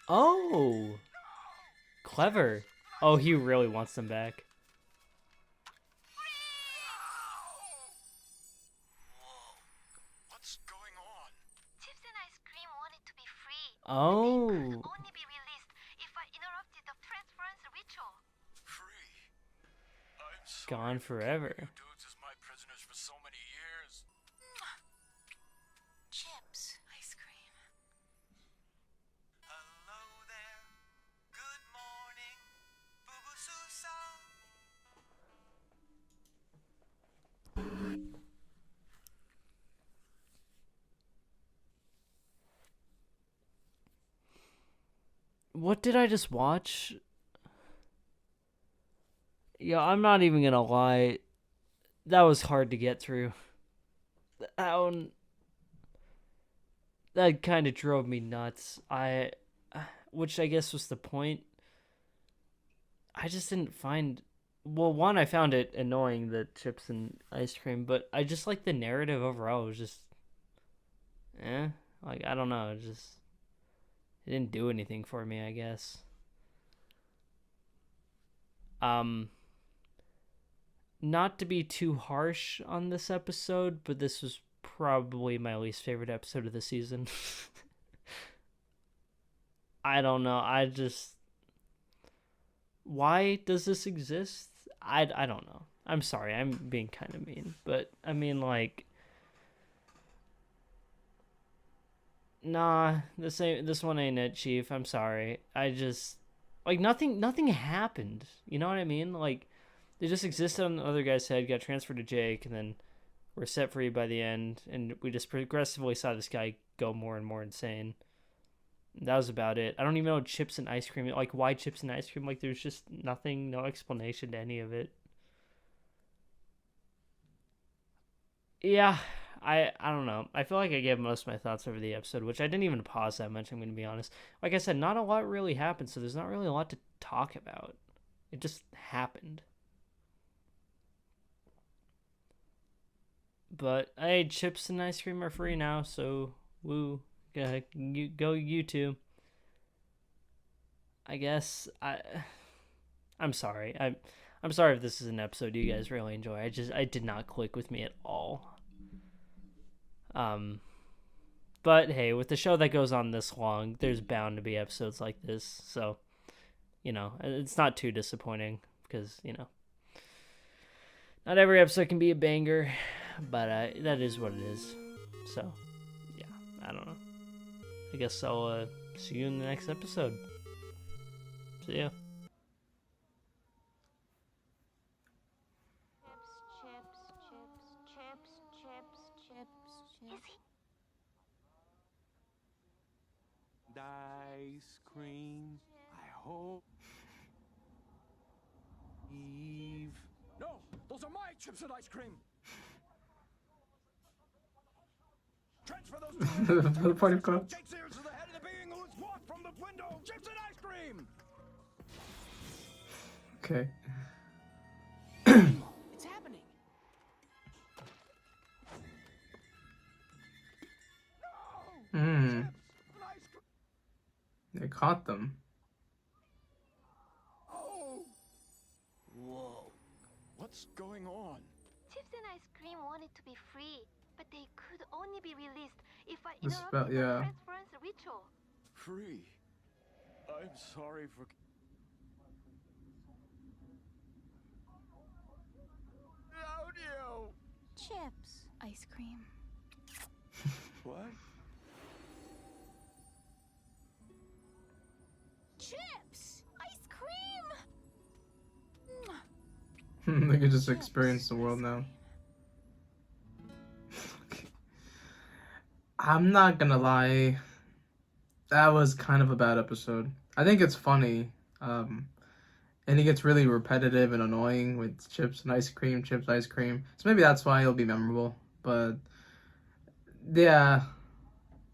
Oh, clever. Oh, he really wants them back. What's going on? Chips and ice cream wanted to be free. Oh, They could only be released if I interrupted the transference ritual. Free. I'm sorry gone for forever. keeping you dudes as my prisoners for so many years. Chips, ice cream. Hello there. Good morning. Boo-boo Susa. What did I just watch? Yeah, I'm not even gonna lie. That was hard to get through. That one, that kind of drove me nuts. Which I guess was the point. I just didn't find. Well, one, I found it annoying, the chips and ice cream, but I just like the narrative overall. It was just, like I don't know, it didn't do anything for me, I guess. Not to be too harsh on this episode, but this was probably my least favorite episode of the season. I don't know. Why does this exist? I don't know. I'm sorry. I'm being kind of mean, but I mean, like, nah, this one ain't it, Chief. I'm sorry. I just, like, nothing happened. You know what I mean? Like, they just existed on the other guy's head, got transferred to Jake, and then were set free by the end, and we just progressively saw this guy go more and more insane. That was about it. I don't even know chips and ice cream. Like, why chips and ice cream? Like, there's just nothing, no explanation to any of it. Yeah, I don't know. I feel like I gave most of my thoughts over the episode, which I didn't even pause that much, I'm going to be honest. Like I said, not a lot really happened, so there's not really a lot to talk about. It just happened. But, hey, chips and ice cream are free now, so, woo. Go you two. I guess I'm sorry. I'm sorry if this is an episode you guys really enjoy. I did not click with me at all. But hey, with the show that goes on this long, there's bound to be episodes like this. So, it's not too disappointing because, not every episode can be a banger, but that is what it is. So, yeah, I don't know. I guess I'll see you in the next episode. See ya. Ice cream. I hope. Eve. No, those are my chips and ice cream. Transfer those The party club. Jake's ears to the head of the being who is walked from the window. Chips and ice cream. Okay. It's happening. Hmm. Chips and ice cream. They caught them. Oh. Whoa. What's going on? Chips and ice cream wanted to be free, but they could only be released if I The interrupted spell- yeah. the transference ritual. Free. I'm sorry for. How do you? Chips, ice cream. What? Chips, ice cream. They could just experience the world now. I'm not gonna lie. That was kind of a bad episode. I think it's funny. And it gets really repetitive and annoying with chips and ice cream, chips, ice cream. So maybe that's why it'll be memorable. But Yeah,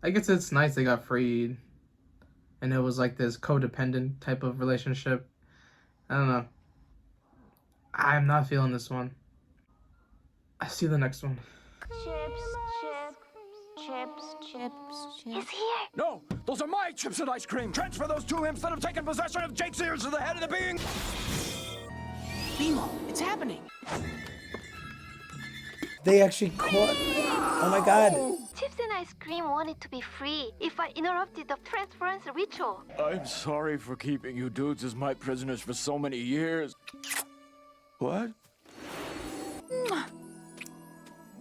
I guess it's nice they got freed, and it was like this codependent type of relationship. I don't know. I'm not feeling this one. I see the next one. He's here. No, those are my chips and ice cream. Transfer those two imps that have taken possession of Jake's ears to the head of the being. Bimo, it's happening. They actually caught. Oh my god. Chips and ice cream wanted to be free if I interrupted the transference ritual. I'm sorry for keeping you dudes as my prisoners for so many years. What?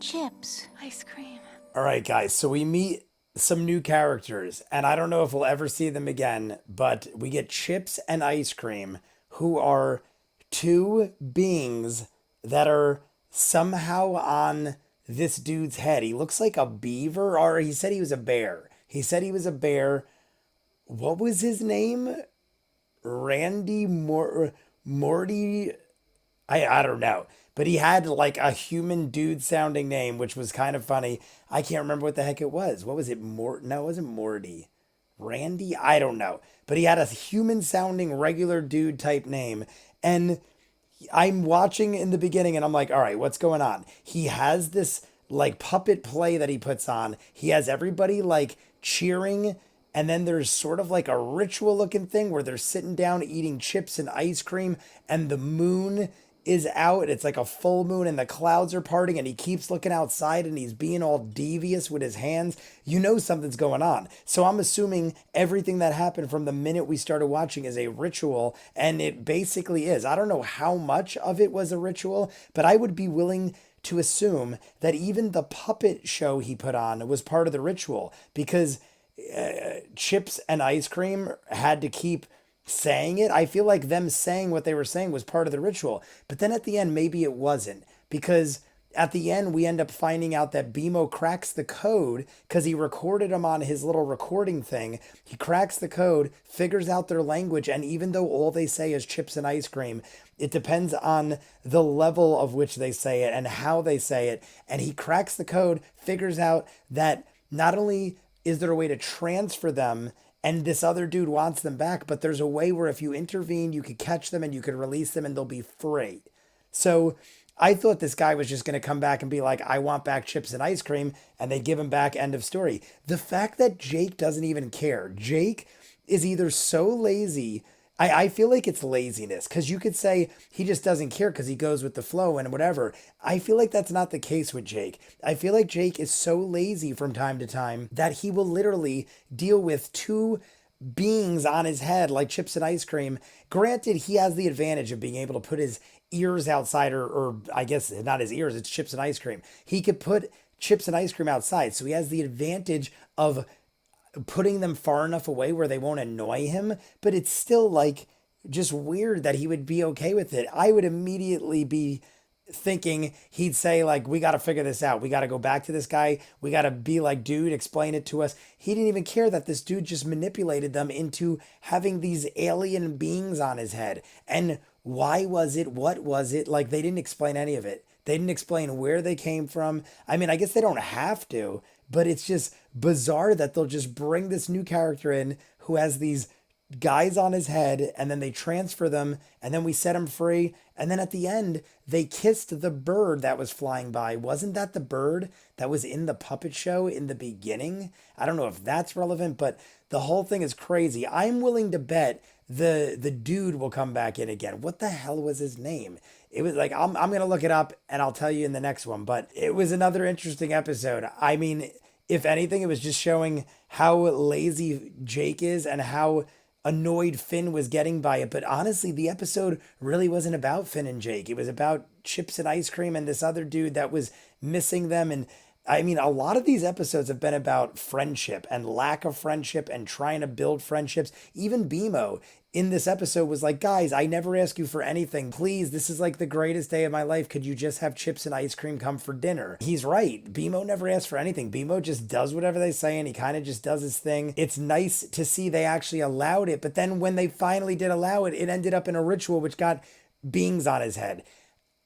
Chips, ice cream. All right, guys. So we meet some new characters, and I don't know if we'll ever see them again, but we get Chips and Ice Cream, who are two beings that are somehow on this dude's head. He looks like a beaver, or he said he was a bear. He said he was a bear. What was his name? Randy Morty? I don't know. But he had like a human dude sounding name, which was kind of funny. I can't remember what the heck it was. What was it? No, it wasn't Morty. Randy? I don't know. But he had a human sounding regular dude type name. And I'm watching in the beginning and I'm like, all right, what's going on? He has this like puppet play that he puts on. He has everybody like cheering. And then there's sort of like a ritual looking thing where they're sitting down eating chips and ice cream and the moon is out. It's like a full moon and the clouds are parting and he keeps looking outside and he's being all devious with his hands. You know something's going on. So I'm assuming everything that happened from the minute we started watching is a ritual, and it basically is. I don't know how much of it was a ritual, but I would be willing to assume that even the puppet show he put on was part of the ritual, because Chips and Ice Cream had to keep saying it. I feel like them saying what they were saying was part of the ritual. But then at the end, maybe it wasn't, because at the end, we end up finding out that Bimo cracks the code because he recorded them on his little recording thing. He cracks the code, figures out their language, and even though all they say is chips and ice cream, it depends on the level of which they say it and how they say it. And he cracks the code, figures out that not only is there a way to transfer them and this other dude wants them back, but there's a way where if you intervene, you could catch them and you could release them and they'll be free. So I thought this guy was just going to come back and be like, I want back chips and ice cream, and they give him back, end of story. The fact that Jake doesn't even care. Jake is either so lazy. I feel like it's laziness, because you could say he just doesn't care because he goes with the flow and whatever. I feel like that's not the case with Jake. I feel like Jake is so lazy from time to time that he will literally deal with two beings on his head like chips and ice cream. Granted, he has the advantage of being able to put his ears outside, or I guess not his ears, it's chips and ice cream. He could put chips and ice cream outside, so he has the advantage of putting them far enough away where they won't annoy him, but it's still like just weird that he would be okay with it. I would immediately be thinking he'd say like, we got to figure this out. We got to go back to this guy. We got to be like, dude, explain it to us. He didn't even care that this dude just manipulated them into having these alien beings on his head. And why was it? What was it? Like, they didn't explain any of it. They didn't explain where they came from. I mean, I guess they don't have to, but it's just bizarre that they'll just bring this new character in who has these guys on his head, and then they transfer them, and then we set him free. And then at the end, they kissed the bird that was flying by. Wasn't that the bird that was in the puppet show in the beginning? I don't know if that's relevant, but the whole thing is crazy. I'm willing to bet the dude will come back in again. What the hell was his name? It was like, I'm going to look it up and I'll tell you in the next one. But it was another interesting episode. I mean, if anything, it was just showing how lazy Jake is and how annoyed Finn was getting by it. But honestly, the episode really wasn't about Finn and Jake. It was about chips and ice cream and this other dude that was missing them. And I mean, a lot of these episodes have been about friendship and lack of friendship and trying to build friendships. Even Bimo in this episode was like, guys, I never ask you for anything. Please, this is like the greatest day of my life. Could you just have chips and ice cream come for dinner? He's right. Bimo never asks for anything. Bimo just does whatever they say and he kind of just does his thing. It's nice to see they actually allowed it. But then when they finally did allow it, it ended up in a ritual which got beings on his head.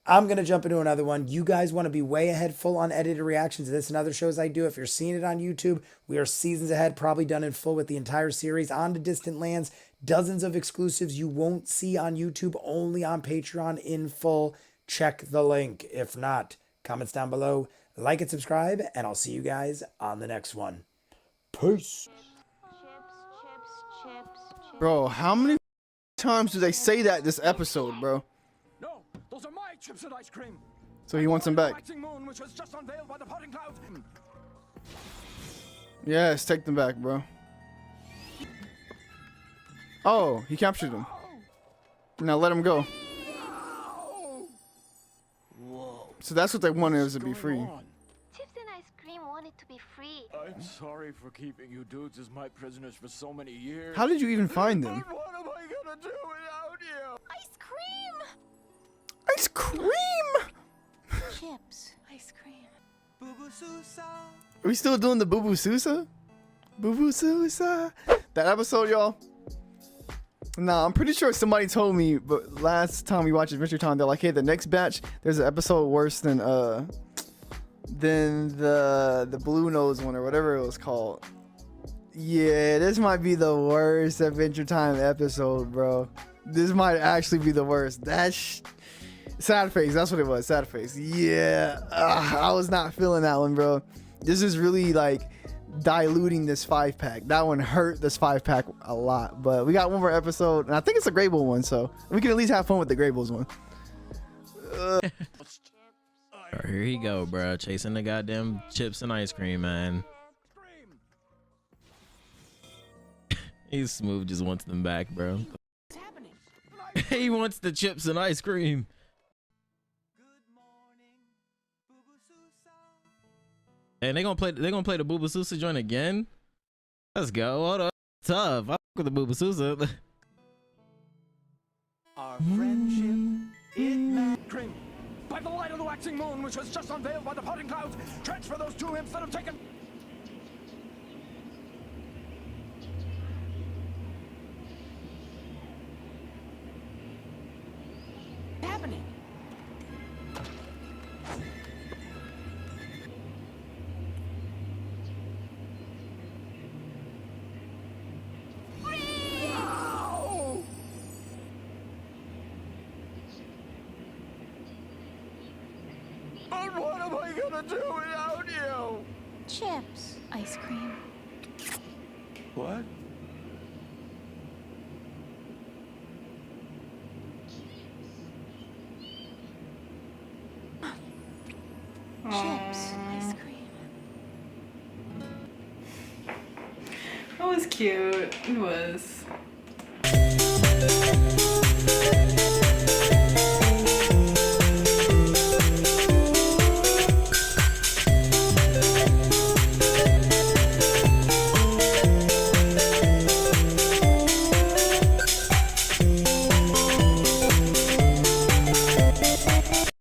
I'm going to jump into another one. You guys want to be way ahead, full on edited reactions to this and other shows I do. If you're seeing it on YouTube, we are seasons ahead, probably done in full with the entire series on to Distant Lands. Dozens of exclusives you won't see on YouTube, only on Patreon in full. Check the link. If not, comments down below, like and subscribe, and I'll see you guys on the next one. Peace. Bro, how many times do they say that this episode, bro? No, those are my chips and ice cream. So he wants them back. Waxing moon, which was just unveiled by the potting cloud. Yes, take them back, bro. Oh, he captured them. Now let him go. So that's what they wanted, was to be free. Chips and ice cream wanted to be free. I'm sorry for keeping you dudes as my prisoners for so many years. How did you even find them? But what am I gonna do without you? Ice cream! Ice cream! Chips. Ice cream. Are we still doing the Boo Boo Sousa? Boo Boo Sousa. That episode, y'all. Nah, I'm pretty sure somebody told me, but last time we watched Adventure Time, they're like, hey, the next batch, there's an episode worse than the Blue Nose one or whatever it was called. Yeah, this might be the worst Adventure Time episode, bro. This might actually be the worst. Sad face, that's what it was, sad face. Yeah, I was not feeling that one, bro. This is really like diluting this 5-pack. That one hurt this 5-pack a lot, but we got one more episode, and I think it's a Grable one, so we can at least have fun with the Grables one. Here he go, bro, chasing the goddamn chips and ice cream, man. He's smooth, just wants them back, bro. What's happening? He wants the chips and ice cream. And they're gonna play the Boo Boo Sousa joint again. Let's go. Hold up. Tough. I fuck with the Boo Boo Sousa. Our friendship, it Cream. By the light of the waxing moon, which was just unveiled by the potting clouds, transfer those two imps that have taken. What's happening? But what am I gonna do without you? Chips. Ice cream. What? Chips. Ice cream. That was cute. It was.